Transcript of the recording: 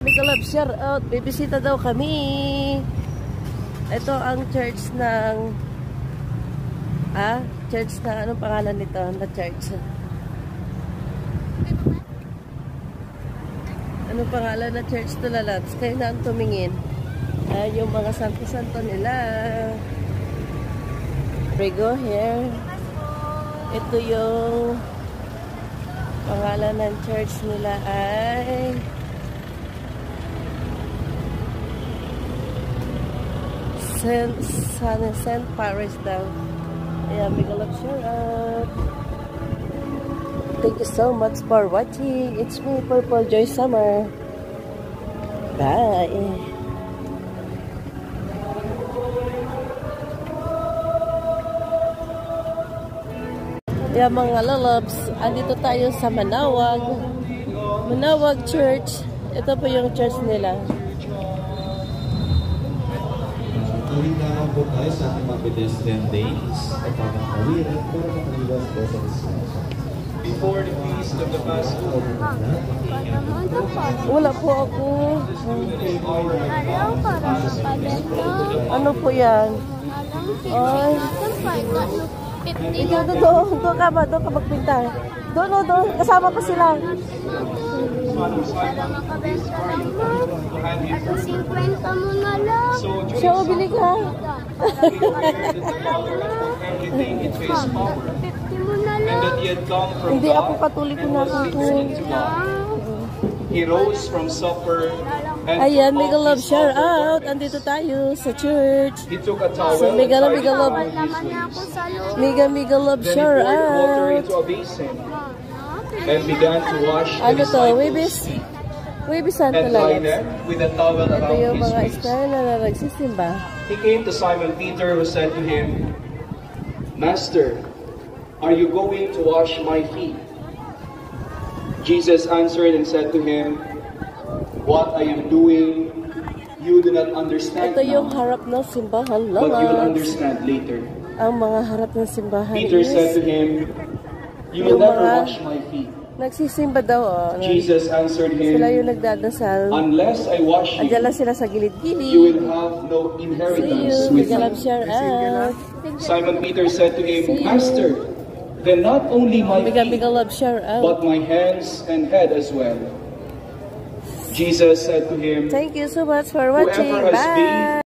Mega love shout out. Bibisita daw kami. Ito ang church ng church na anong pangalan nito? Na church. Anong pangalan na church to, lalabs? Kayo na ang tumingin. Yung mga santo-santo nila. Prego here. Ito yung pangalan ng church nila ay Saint Paris daw. Ayan, big love shout out. Thank you so much for watching. It's me, Purple Joy Summer. Bye. Ayan mga lalabs, andito tayo sa Manawag Church. Ito po yung church nila. Tuwing na po tayo sa ating mga pedestrian lanes at pagkakawiran para makaliwas po sa distraction. Before the feast of the Passover. Wala po ako. Ano po yan? Ay. Ito, doon ka magpinta. Doon, kasama ko sila. Para makabenta lang mo. At 50 mo na lang. Siya, bili ka. 50 mo na lang. Hindi ako katulik ko na ako. He rose from supper. Ayan, mega love shout out. Andito tayo sa church. He took a towel. So, mega love shout out. And began to wash Ano to? Webis Santa Lalabs. With a towel Ito around yung his mga waist. estela na nagsisimba. He came to Simon Peter, who said to him, Master, are you going to wash my feet? Jesus answered and said to him, what I am doing, you do not understand Ito yung now, harap ng simbahan, but you will lalabs. understand later. Ang mga harap ng simbahan Peter said to him, you will yung never mga wash my feet. nagsisimba daw. Jesus answered him, Sila yung nagdadasal. unless I wash you, Andiyan lang sila sa you gilid-gilid. will have no See inheritance you. with Mega love me. shout out. Simon Peter said to See him, you. Master, then not only my Mega feet, love shout out. but my hands and head as well. Jesus said to him, Thank you so much for watching. whoever has Bye. bathed